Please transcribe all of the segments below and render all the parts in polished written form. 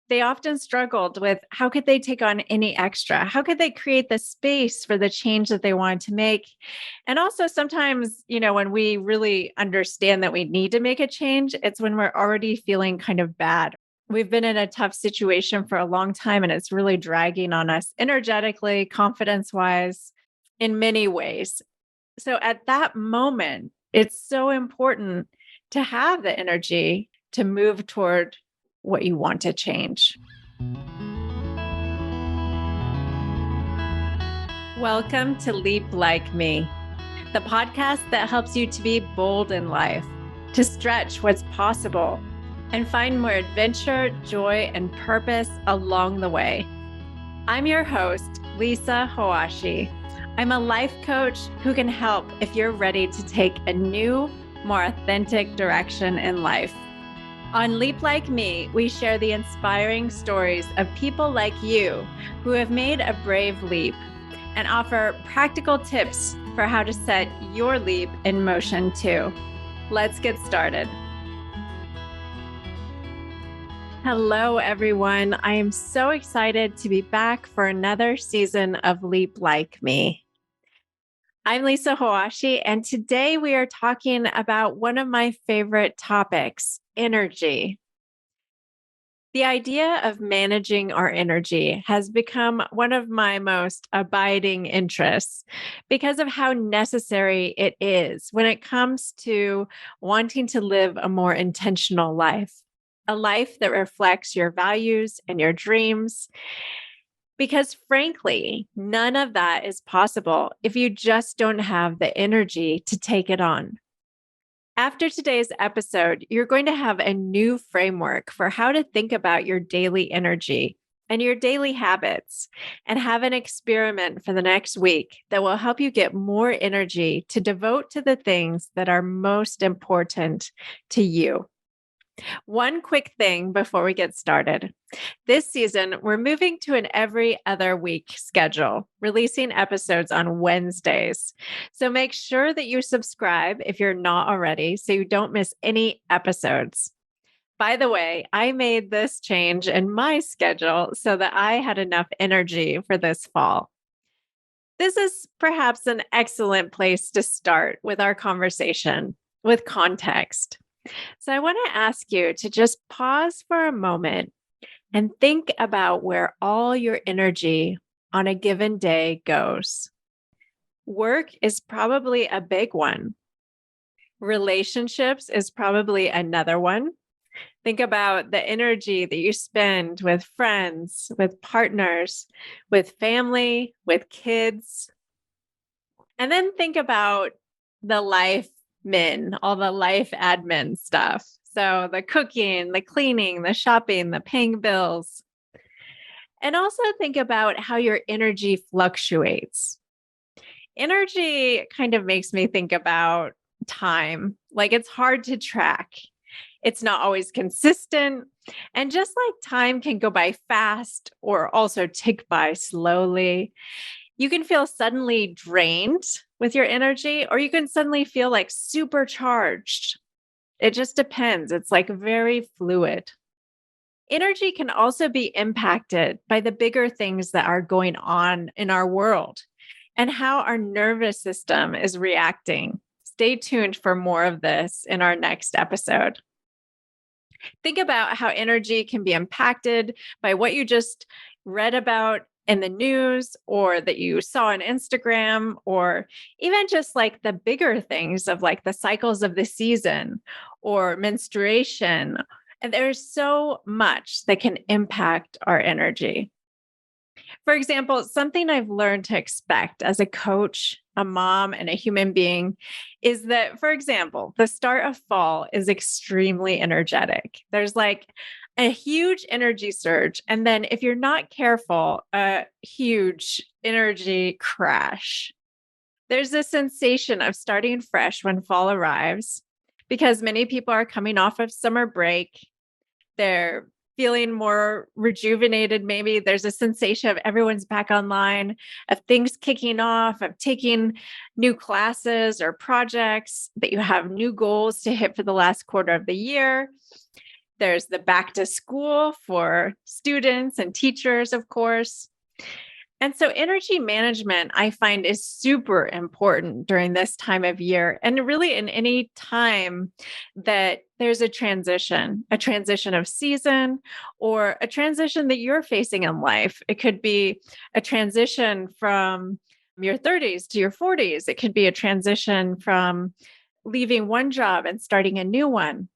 they often struggled with how could they take on any extra? How could they create the space for the change that they wanted to make? And also sometimes, when we really understand that we need to make a change, it's when we're already feeling kind of bad. We've been in a tough situation for a long time and it's really dragging on us energetically, confidence wise, in many ways. So at that moment, it's so important to have the energy to move toward what you want to change. Welcome to Leap Like Me, the podcast that helps you to be bold in life, to stretch what's possible, and find more adventure, joy, and purpose along the way. I'm your host, Lisa Hawashi. I'm a life coach who can help if you're ready to take a new, more authentic direction in life. On Leap Like Me, we share the inspiring stories of people like you who have made a brave leap and offer practical tips for how to set your leap in motion too. Let's get started. Hello, everyone. I am so excited to be back for another season of Leap Like Me. I'm Lisa Hawashi, and today we are talking about one of my favorite topics, energy. The idea of managing our energy has become one of my most abiding interests because of how necessary it is when it comes to wanting to live a more intentional life, a life that reflects your values and your dreams. Because frankly, none of that is possible if you just don't have the energy to take it on. After today's episode, you're going to have a new framework for how to think about your daily energy and your daily habits, and have an experiment for the next week that will help you get more energy to devote to the things that are most important to you. One quick thing before we get started. This season, we're moving to an every other week schedule, releasing episodes on Wednesdays. So make sure that you subscribe if you're not already, so you don't miss any episodes. By the way, I made this change in my schedule so that I had enough energy for this fall. This is perhaps an excellent place to start with our conversation with context. So I want to ask you to just pause for a moment and think about where all your energy on a given day goes. Work is probably a big one. Relationships is probably another one. Think about the energy that you spend with friends, with partners, with family, with kids. And then think about the life all the life admin stuff. So the cooking, the cleaning, the shopping, the paying bills. And also think about how your energy fluctuates. Energy kind of makes me think about time. Like it's hard to track. It's not always consistent. And just like time can go by fast or also tick by slowly, you can feel suddenly drained with your energy, or you can suddenly feel like supercharged. It just depends. It's like very fluid. Energy can also be impacted by the bigger things that are going on in our world and how our nervous system is reacting. Stay tuned for more of this in our next episode. Think about how energy can be impacted by what you just read about in the news or that you saw on Instagram, or even just like the bigger things of like the cycles of the season or menstruation. And there's so much that can impact our energy. For example, something I've learned to expect as a coach, a mom, and a human being is that, for example, the start of fall is extremely energetic. There's like a huge energy surge. And then if you're not careful, a huge energy crash. There's a sensation of starting fresh when fall arrives because many people are coming off of summer break. They're feeling more rejuvenated. Maybe there's a sensation of everyone's back online, of things kicking off, of taking new classes or projects, that you have new goals to hit for the last quarter of the year. There's the back to school for students and teachers, of course. And so energy management, I find, is super important during this time of year and really in any time that there's a transition of season or a transition that you're facing in life. It could be a transition from your 30s to your 40s. It could be a transition from leaving one job and starting a new one.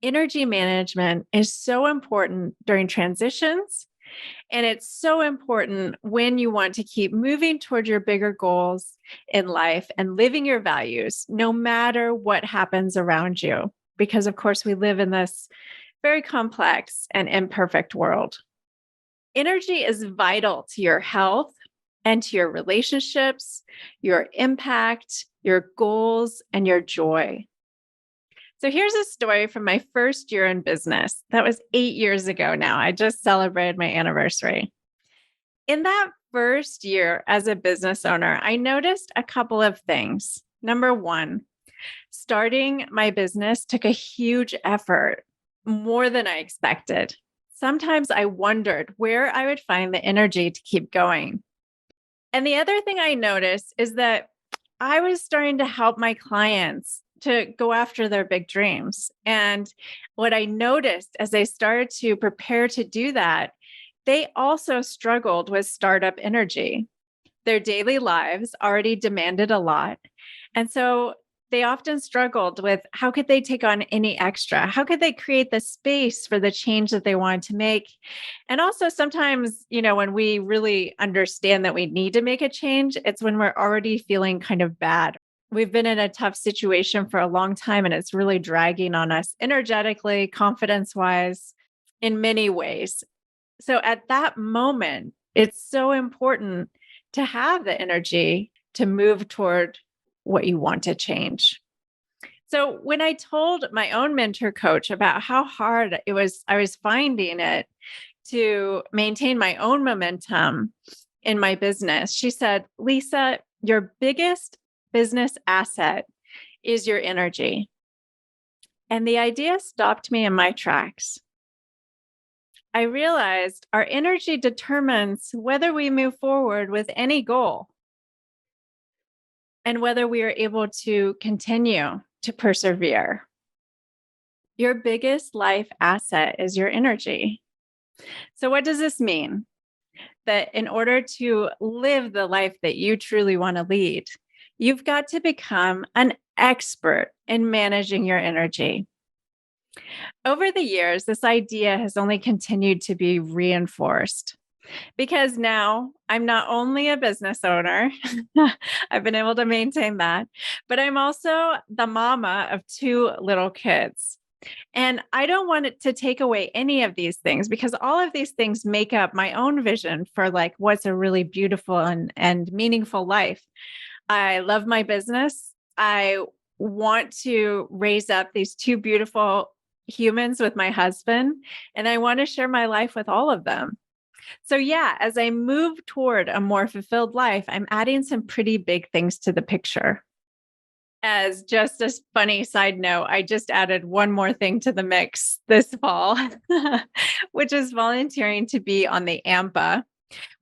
Energy management is so important during transitions. And it's so important when you want to keep moving toward your bigger goals in life and living your values, no matter what happens around you. Because, of course, we live in this very complex and imperfect world. Energy is vital to your health and to your relationships, your impact, your goals, and your joy. So here's a story from my first year in business. That was 8 years ago now. I just celebrated my anniversary. In that first year as a business owner, I noticed a couple of things. Number one, starting my business took a huge effort, more than I expected. Sometimes I wondered where I would find the energy to keep going. And the other thing I noticed is that I was starting to help my clients to go after their big dreams. And what I noticed as they started to prepare to do that, they also struggled with startup energy. Their daily lives already demanded a lot. And so they often struggled with how could they take on any extra? How could they create the space for the change that they wanted to make? And also sometimes, when we really understand that we need to make a change, it's when we're already feeling kind of bad. We've been in a tough situation for a long time and it's really dragging on us energetically, confidence-wise, in many ways. So at that moment, it's so important to have the energy to move toward what you want to change. So when I told my own mentor coach about how hard I was finding it to maintain my own momentum in my business, she said, "Lisa, your biggest business asset is your energy." And the idea stopped me in my tracks. I realized our energy determines whether we move forward with any goal and whether we are able to continue to persevere. Your biggest life asset is your energy. So, what does this mean? That in order to live the life that you truly want to lead, you've got to become an expert in managing your energy. Over the years, this idea has only continued to be reinforced because now I'm not only a business owner, I've been able to maintain that, but I'm also the mama of 2 little kids. And I don't want it to take away any of these things because all of these things make up my own vision for what's a really beautiful and meaningful life. I love my business. I want to raise up these 2 beautiful humans with my husband, and I want to share my life with all of them. So yeah, as I move toward a more fulfilled life, I'm adding some pretty big things to the picture. As just a funny side note, I just added one more thing to the mix this fall, which is volunteering to be on the AMPA,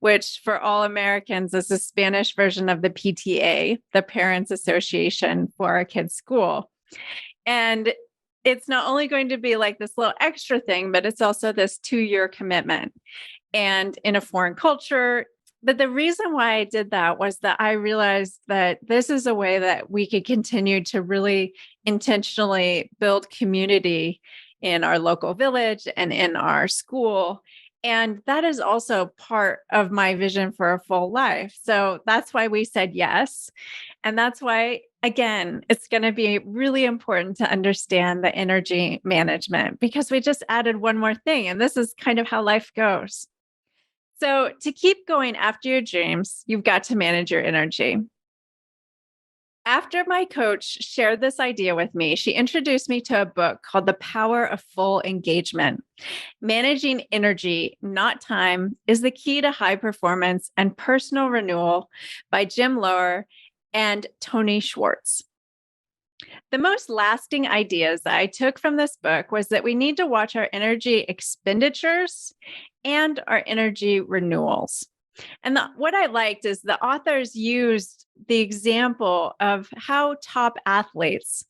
which for all Americans is the Spanish version of the PTA, the Parents Association for our kids' school. And it's not only going to be this little extra thing, but it's also this 2-year commitment. And in a foreign culture, but the reason why I did that was that I realized that this is a way that we could continue to really intentionally build community in our local village and in our school. And that is also part of my vision for a full life. So that's why we said yes. And that's why, again, it's going to be really important to understand the energy management because we just added one more thing. And this is kind of how life goes. So to keep going after your dreams, you've got to manage your energy. After my coach shared this idea with me, she introduced me to a book called The Power of Full Engagement. Managing Energy, Not Time, is the Key to High Performance and Personal Renewal by Jim Loehr and Tony Schwartz. The most lasting ideas that I took from this book was that we need to watch our energy expenditures and our energy renewals. And what I liked is the authors used the example of how top athletes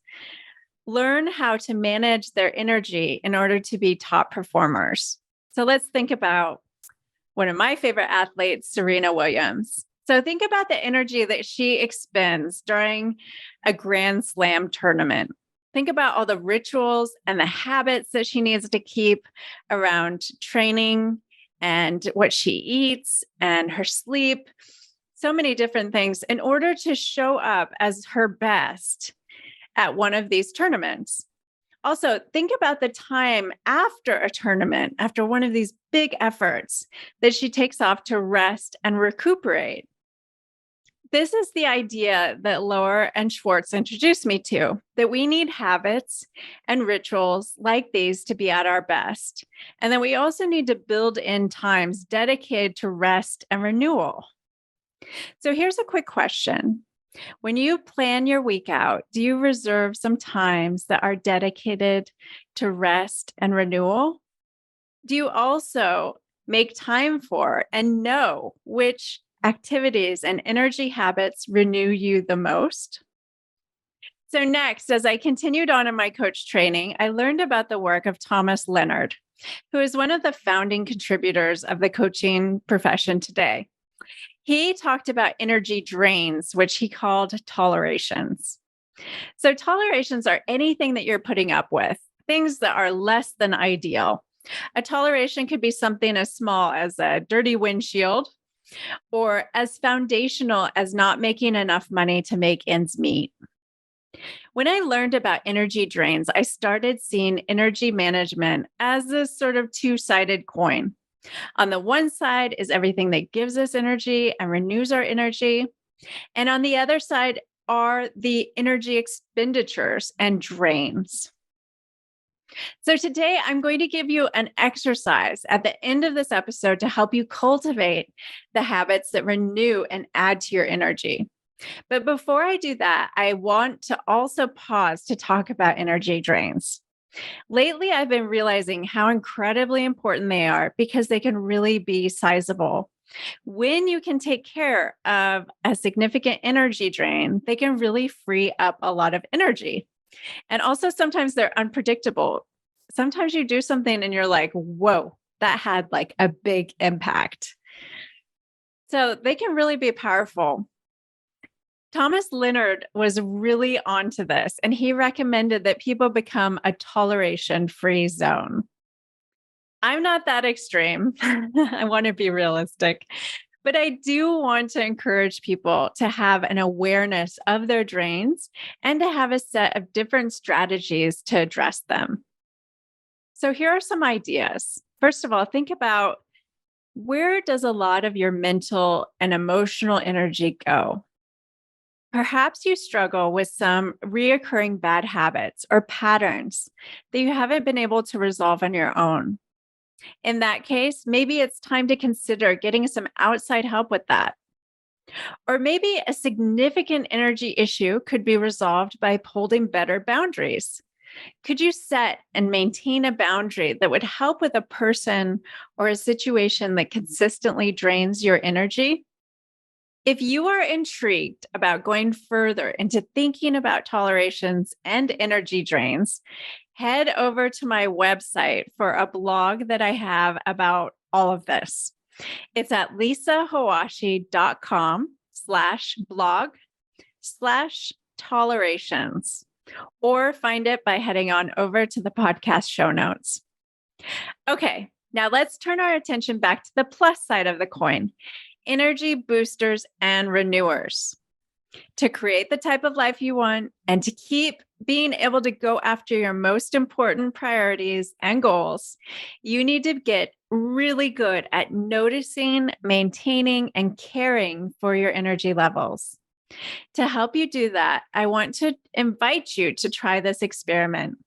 learn how to manage their energy in order to be top performers. So let's think about one of my favorite athletes, Serena Williams. So think about the energy that she expends during a Grand Slam tournament. Think about all the rituals and the habits that she needs to keep around training and what she eats and her sleep, so many different things in order to show up as her best at one of these tournaments. Also, think about the time after a tournament, after one of these big efforts, that she takes off to rest and recuperate. This is the idea that Lohr and Schwartz introduced me to, that we need habits and rituals like these to be at our best. And then we also need to build in times dedicated to rest and renewal. So here's a quick question. When you plan your week out, do you reserve some times that are dedicated to rest and renewal? Do you also make time for and know which activities and energy habits renew you the most? So next, as I continued on in my coach training, I learned about the work of Thomas Leonard, who is one of the founding contributors of the coaching profession today. He talked about energy drains, which he called tolerations. So tolerations are anything that you're putting up with, things that are less than ideal. A toleration could be something as small as a dirty windshield or as foundational as not making enough money to make ends meet. When I learned about energy drains, I started seeing energy management as a sort of two-sided coin. On the one side is everything that gives us energy and renews our energy. And on the other side are the energy expenditures and drains. So today I'm going to give you an exercise at the end of this episode to help you cultivate the habits that renew and add to your energy. But before I do that, I want to also pause to talk about energy drains. Lately, I've been realizing how incredibly important they are because they can really be sizable. When you can take care of a significant energy drain, they can really free up a lot of energy. And also, sometimes they're unpredictable. Sometimes you do something and you're like, whoa, that had like a big impact. So they can really be powerful. Thomas Leonard was really onto this, and he recommended that people become a toleration-free zone. I'm not that extreme. I want to be realistic, but I do want to encourage people to have an awareness of their drains and to have a set of different strategies to address them. So here are some ideas. First of all, think about where does a lot of your mental and emotional energy go? Perhaps you struggle with some reoccurring bad habits or patterns that you haven't been able to resolve on your own. In that case, maybe it's time to consider getting some outside help with that. Or maybe a significant energy issue could be resolved by holding better boundaries. Could you set and maintain a boundary that would help with a person or a situation that consistently drains your energy? If you are intrigued about going further into thinking about tolerations and energy drains, head over to my website for a blog that I have about all of this. It's at lisahawashi.com/blog/tolerations, or find it by heading on over to the podcast show notes. Okay, now let's turn our attention back to the plus side of the coin. Energy boosters and renewers. To create the type of life you want and to keep being able to go after your most important priorities and goals, you need to get really good at noticing, maintaining, and caring for your energy levels. To help you do that, I want to invite you to try this experiment.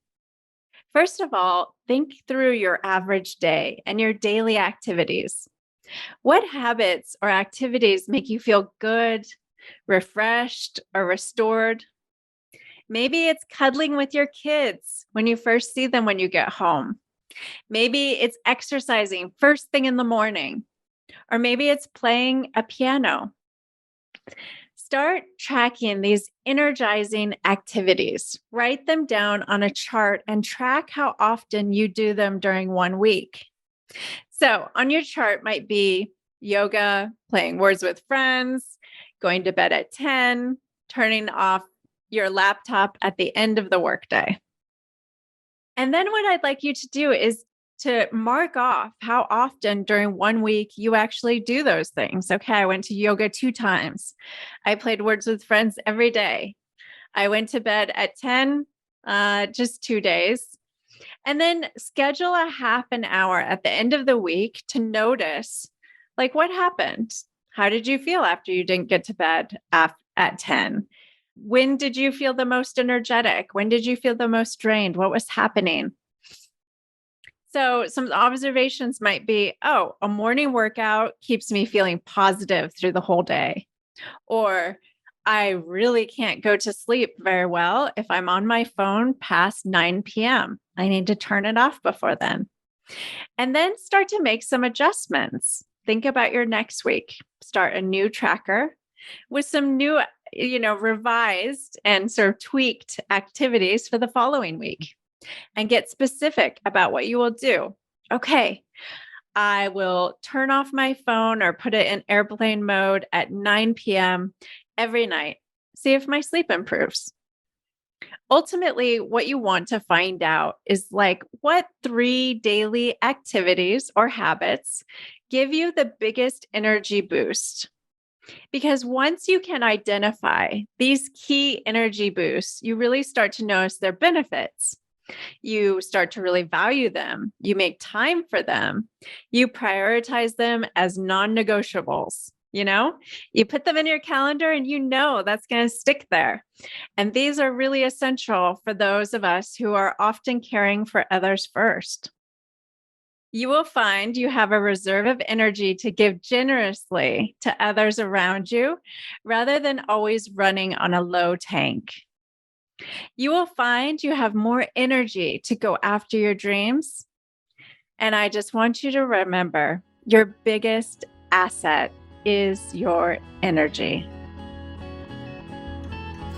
First of all, think through your average day and your daily activities. What habits or activities make you feel good, refreshed, or restored? Maybe it's cuddling with your kids when you first see them when you get home. Maybe it's exercising first thing in the morning, or maybe it's playing a piano. Start tracking these energizing activities. Write them down on a chart and track how often you do them during 1 week. So on your chart might be yoga, playing words with friends, going to bed at 10, turning off your laptop at the end of the workday. And then what I'd like you to do is to mark off how often during 1 week you actually do those things. Okay, I went to yoga 2 times. I played words with friends every day. I went to bed at 10, just 2 days. And then schedule a half an hour at the end of the week to notice, like, what happened? How did you feel after you didn't get to bed at 10? When did you feel the most energetic? When did you feel the most drained? What was happening? So some observations might be, oh, a morning workout keeps me feeling positive through the whole day. Or I really can't go to sleep very well if I'm on my phone past 9 p.m. I need to turn it off before then. And then start to make some adjustments. Think about your next week. Start a new tracker with some new, revised and sort of tweaked activities for the following week. And get specific about what you will do. Okay, I will turn off my phone or put it in airplane mode at 9 p.m. every night. See if my sleep improves. Ultimately, what you want to find out is like what 3 daily activities or habits give you the biggest energy boost. Because once you can identify these key energy boosts, you really start to notice their benefits. You start to really value them. You make time for them. You prioritize them as non-negotiables. You put them in your calendar and that's going to stick there. And these are really essential for those of us who are often caring for others first. You will find you have a reserve of energy to give generously to others around you rather than always running on a low tank. You will find you have more energy to go after your dreams. And I just want you to remember, your biggest asset is your energy.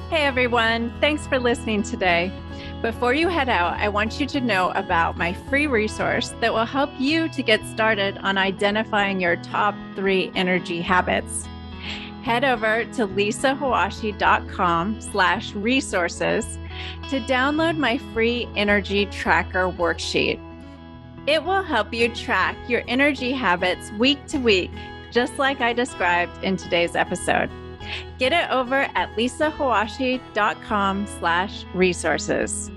Hey everyone, thanks for listening today. Before you head out, I want you to know about my free resource that will help you to get started on identifying your top 3 energy habits. Head over to lisahawashi.com/resources to download my free energy tracker worksheet. It will help you track your energy habits week to week, just like I described in today's episode. Get it over at lisahawashi.com/resources.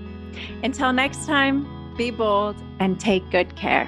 Until next time, be bold and take good care.